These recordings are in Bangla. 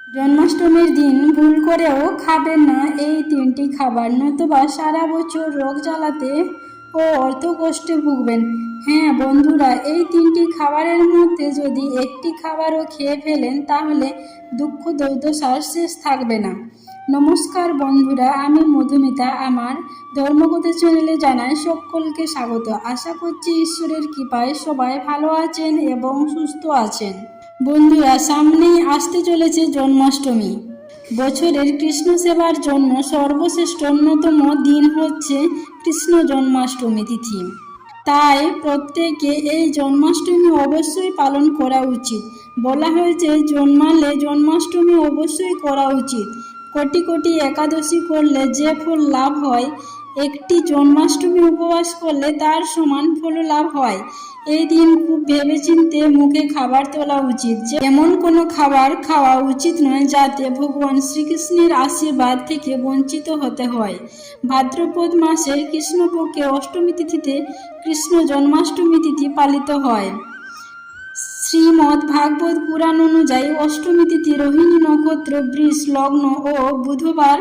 জন্মাষ্টমীর দিন ভুল করেও খাবেন না এই তিনটি খাবার, নতুবা সারা বছর রোগ জ্বালাতে ও অর্থকষ্টে ভুগবেন। হ্যাঁ বন্ধুরা, এই তিনটি খাবারের মধ্যে যদি একটি খাবারও খেয়ে ফেলেন তাহলে দুঃখ দুর্দশার শেষ থাকবে না। নমস্কার বন্ধুরা, আমি মধুমিতা আমার ধর্মকথা চ্যানেলে জানাই সকলকে স্বাগত। আশা করছি ঈশ্বরের কৃপায় সবাই ভালো আছেন এবং সুস্থ আছেন। বন্ধুরা, সামনেই আসতে চলেছে জন্মাষ্টমী। বছরের কৃষ্ণ সেবার জন্য সর্বশ্রেষ্ঠ অন্যতম দিন হচ্ছে কৃষ্ণ জন্মাষ্টমী তিথি। তাই প্রত্যেকে এই জন্মাষ্টমী অবশ্যই পালন করা উচিত। বলা হয়েছে জন্মালে জন্মাষ্টমী অবশ্যই করা উচিত। কোটি কোটি একাদশী করলে যে ফল লাভ হয়, একটি জন্মাষ্টমী উপবাস করলে তার সমান ফল লাভ হয়। এই দিন খুব ভেবেচিন্তে মুখে খাবার তোলা উচিত। এমন কোনো খাবার খাওয়া উচিত নয় যাতে ভগবান শ্রীকৃষ্ণের আশীর্বাদ থেকে বঞ্চিত হতে হয়। ভাদ্রপদ মাসের কৃষ্ণপক্ষে অষ্টমী তিথিতে কৃষ্ণ জন্মাষ্টমী তিথি পালিত হয়। শ্রীমদ্ ভাগবত পুরাণ অনুযায়ী অষ্টমী তিথি রোহিণী নক্ষত্র, বৃষ লগ্ন ও বুধবার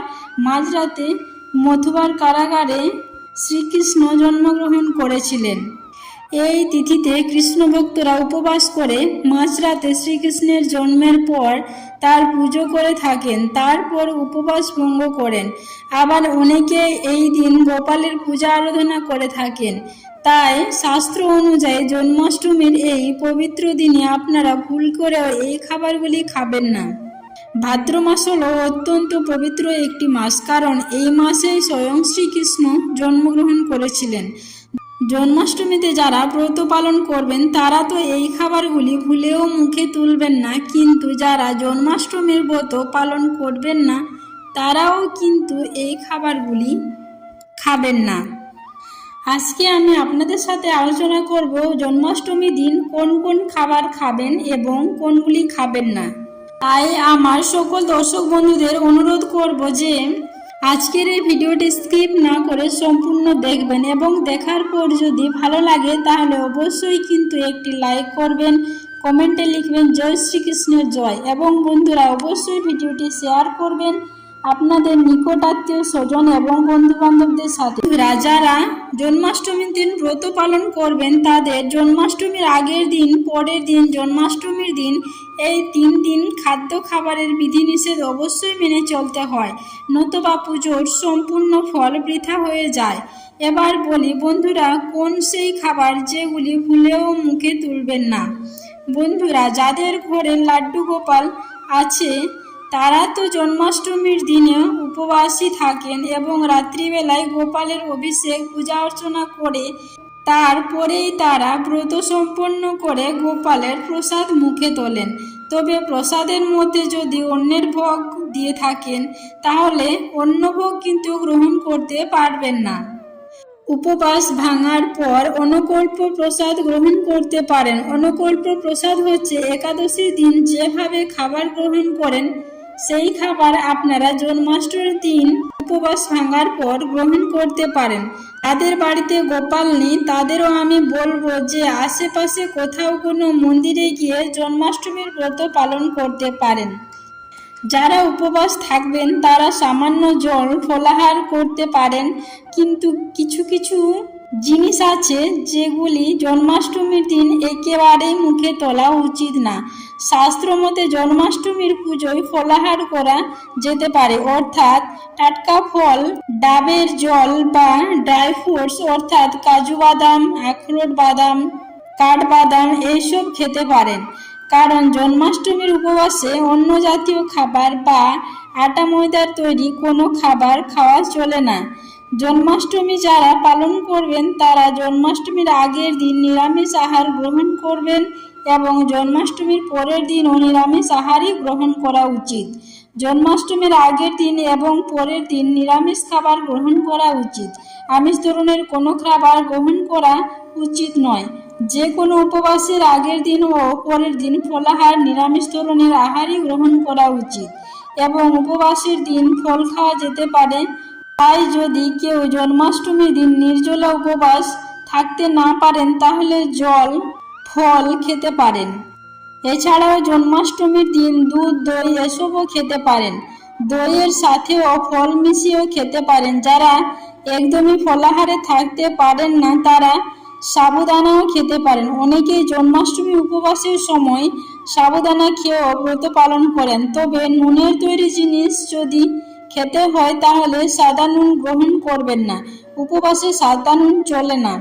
মাঝরাতে মথুরার কারাগারে শ্রীকৃষ্ণ জন্মগ্রহণ করেছিলেন। এই তিথিতে কৃষ্ণ ভক্তরা উপবাস করে মাঝরাতে শ্রীকৃষ্ণের জন্মের পর তার পুজো করে থাকেন, তারপর উপবাস ভঙ্গ করেন। আবার অনেকে এই দিন গোপালের পূজা আরাধনা করে থাকেন। তাই শাস্ত্র অনুযায়ী জন্মাষ্টমীর এই পবিত্র দিনে আপনারা ভুল করেও এই খাবারগুলি খাবেন না। ভাদ্র মাস হলো অত্যন্ত পবিত্র একটি মাস, কারণ এই মাসেই স্বয়ং শ্রীকৃষ্ণ জন্মগ্রহণ করেছিলেন। জন্মাষ্টমীতে যারা ব্রত পালন করবেন তারা তো এই খাবারগুলি ভুলেও মুখে তুলবেন না, কিন্তু যারা জন্মাষ্টমীর ব্রত পালন করবেন না তারাও কিন্তু এই খাবারগুলি খাবেন না। আজকে আমি আপনাদের সাথে আলোচনা করব জন্মাষ্টমীর দিন কোন কোন খাবার খাবেন এবং কোনগুলি খাবেন না। তাই আমার সকল দর্শক বন্ধুদের অনুরোধ করব যে আজকের এই ভিডিওটি স্কিপ না করে সম্পূর্ণ দেখবেন এবং দেখার পর যদি ভালো লাগে তাহলে অবশ্যই কিন্তু একটি লাইক করবেন, কমেন্টে লিখবেন জয় শ্রীকৃষ্ণের জয়, এবং বন্ধুরা অবশ্যই ভিডিওটি শেয়ার করবেন আপনাদের নিকট আত্মীয় স্বজন এবং বন্ধু বান্ধবদের সাথে। যারা জন্মাষ্টমীর দিন ব্রত পালন করবেন তাদের জন্মাষ্টমীর আগের দিন, পরের দিন, জন্মাষ্টমীর দিন এই 3 দিন খাদ্য খাবারের বিধিনিষেধ অবশ্যই মেনে চলতে হয়, নতুবা পুজোর সম্পূর্ণ ফল বৃথা হয়ে যায়। এবার বলি বন্ধুরা, কোন সেই খাবার যেগুলি ভুলেও মুখে তুলবেন না। বন্ধুরা, যাদের ঘরে লাড্ডু গোপাল আছে তারা তো জন্মাষ্টমীর দিনে উপবাসী থাকেন এবং রাত্রিবেলায় গোপালের অভিষেক পূজা অর্চনা করে তারপরেই তারা ব্রত সম্পন্ন করে গোপালের প্রসাদ মুখে তোলেন। তবে প্রসাদের মধ্যে যদি অন্যের ভোগ দিয়ে থাকেন তাহলে অন্য ভোগ কিন্তু গ্রহণ করতে পারবেন না। উপবাস ভাঙার পর অনকল্প প্রসাদ গ্রহণ করতে পারেন। অনকল্প প্রসাদ হচ্ছে একাদশীর দিন যেভাবে খাবার গ্রহণ করেন সেই খাবার আপনারা জন্মাষ্টমীর দিন উপবাস ভাঙার পর গ্রহণ করতে পারেন। তাদের বাড়িতে গোপাল নেই তাদেরও আমি বলবো যে আশেপাশে কোথাও কোনো মন্দিরে গিয়ে জন্মাষ্টমীর ব্রত পালন করতে পারেন। যারা উপবাস থাকবেন তারা সামান্য জল ফলাহার করতে পারেন, কিন্তু কিছু কিছু জিনিস আছে যেগুলি জন্মাষ্টমীর দিন একেবারেই মুখে তোলা উচিত না। শাস্ত্র মতে জন্মাষ্টমীর পুজোয় ফলাহার করা যেতে পারে, অর্থাৎ টাটকা ফল, ডাবের জল বা ড্রাই ফ্রুটস অর্থাৎ কাজু বাদাম, আখরোট বাদাম, কাঠবাদাম এইসব খেতে পারেন। কারণ জন্মাষ্টমীর উপবাসে অন্য জাতীয় খাবার বা আটা ময়দার তৈরি কোনো খাবার খাওয়া চলে না। জন্মাষ্টমী যারা পালন করবেন তারা জন্মাষ্টমীর আগের দিন নিরামিষ আহার গ্রহণ করবেন এবং জন্মাষ্টমীর পরের দিনও নিরামিষ আহারই গ্রহণ করা উচিত। জন্মাষ্টমীর আগের দিন এবং পরের দিন নিরামিষ খাবার গ্রহণ করা উচিত। আমিষ ধরনের কোনো খাবার গ্রহণ করা উচিত নয়। যে কোনো উপবাসের আগের দিন ও পরের দিন ফলাহার, নিরামিষ ধরনের আহারই গ্রহণ করা উচিত এবং উপবাসের দিন ফল খাওয়া যেতে পারে। তাই যদি কেউ জন্মাষ্টমীর দিন নির্জলা উপবাস থাকতে না পারেন তাহলে জল, ফল খেতে পারেন। এছাড়াও জন্মাষ্টমীর দিন দুধ, দই এসবও খেতে পারেন। দইয়ের সাথেও ফল মিশিয়েও খেতে পারেন। যারা একদমই ফলাহারে থাকতে পারেন না তারা সাবুদানাও খেতে পারেন। অনেকেই জন্মাষ্টমী উপবাসের সময় সাবুদানা খেয়েও ব্রত পালন করেন। তবে নুনের তৈরি জিনিস যদি খেতে হয় তাহলে সাদা নুন গ্রহণ করবেন না। উপবাসে সাদা নুন চলে না।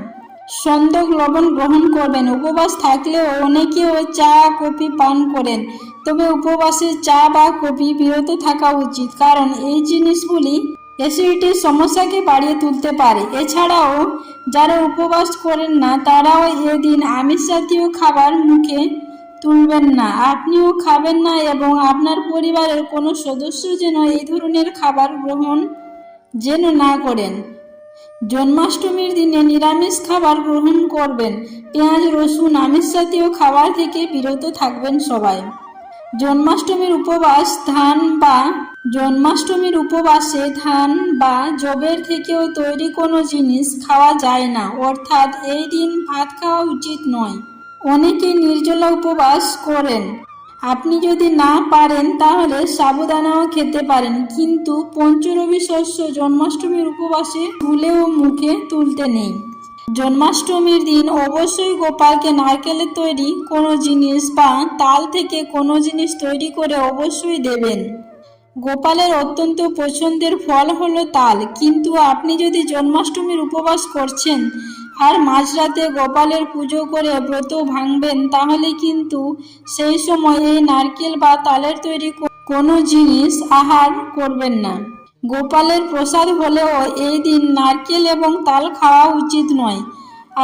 সন্দক লবণ গ্রহণ করবেন। উপবাস থাকলেও অনেকেও চা কফি পান করেন, তবে উপবাসে চা বা কফি বিরত থাকা উচিত, কারণ এই জিনিসগুলি অ্যাসিডিটির সমস্যাকে বাড়িয়ে তুলতে পারে। এছাড়াও যারা উপবাস করেন না তারাও এদিন আমিষ জাতীয় খাবার মুখে তুলবেন না। আপনিও খাবেন না এবং আপনার পরিবারের কোনো সদস্য যেন এই ধরনের খাবার গ্রহণ যেন না করেন। জন্মাষ্টমীর দিনে নিরামিষ খাবার গ্রহণ করবেন। পেঁয়াজ, রসুন, আমিষ জাতীয় খাবার থেকে বিরত থাকবেন সবাই। জন্মাষ্টমীর উপবাসে ধান বা যবের থেকেও তৈরি কোনো জিনিস খাওয়া যায় না, অর্থাৎ এই দিন ভাত খাওয়া উচিত নয়। অনেকে নির্জলা উপবাস করেন। আপনি যদি না পারেন তাহলে সাবুদানাও খেতে পারেন, কিন্তু পঞ্চরবি শস্য জন্মাষ্টমীর উপবাসে ভুলেও মুখে তুলতে নেই। জন্মাষ্টমীর দিন অবশ্যই গোপালকে নারকেলের তৈরি কোনো জিনিস বা তাল থেকে কোনো জিনিস তৈরি করে অবশ্যই দেবেন। গোপালের অত্যন্ত পছন্দের ফল হলো তাল, কিন্তু আপনি যদি জন্মাষ্টমীর উপবাস করছেন আর মাঝরাতে গোপালের পুজো করে ব্রত ভাঙবেন তাহলে কিন্তু সেই সময় এই নারকেল বা তালের তৈরি কোনো জিনিস আহার করবেন না। গোপালের প্রসাদ হলেও এই দিন নারকেল এবং তাল খাওয়া উচিত নয়।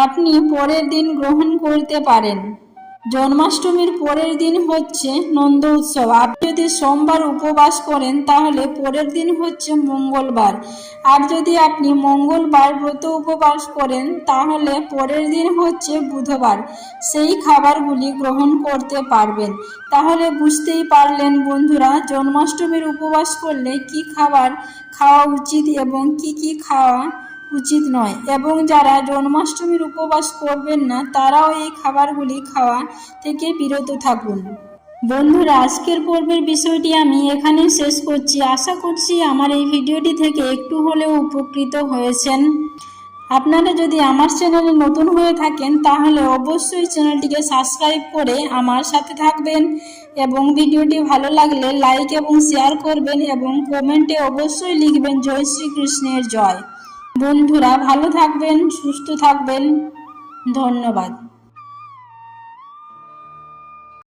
আপনি পরের দিন গ্রহণ করতে পারেন। জন্মাষ্টমীর পরের দিন হচ্ছে নন্দ উৎসব। আপনি যদি সোমবার উপবাস করেন তাহলে পরের দিন হচ্ছে মঙ্গলবার, আর যদি আপনি মঙ্গলবার ব্রত উপবাস করেন তাহলে পরের দিন হচ্ছে বুধবার। সেই খাবারগুলি গ্রহণ করতে পারবেন। তাহলে বুঝতেই পারলেন বন্ধুরা, জন্মাষ্টমীর উপবাস করলে কি খাবার খাওয়া উচিত এবং কি খাওয়া উচিত নয়, এবং যারা জন্মাষ্টমীর উপবাস করবেন না তারাও এই খাবারগুলি খাওয়া থেকে বিরত থাকুন। বন্ধুরা, আজকের পর্বের বিষয়টি আমি এখানে শেষ করছি। আশা করছি আমার এই ভিডিওটি থেকে একটু হলেও উপকৃত হয়েছেন। আপনারা যদি আমার চ্যানেলে নতুন হয়ে থাকেন তাহলে অবশ্যই চ্যানেলটিকে সাবস্ক্রাইব করে আমার সাথে থাকবেন, এবং ভিডিওটি ভালো লাগলে লাইক এবং শেয়ার করবেন, এবং কমেন্টে অবশ্যই লিখবেন জয় শ্রীকৃষ্ণের জয়। বন্ধুরা, ভালো থাকবেন, সুস্থ থাকবেন। ধন্যবাদ।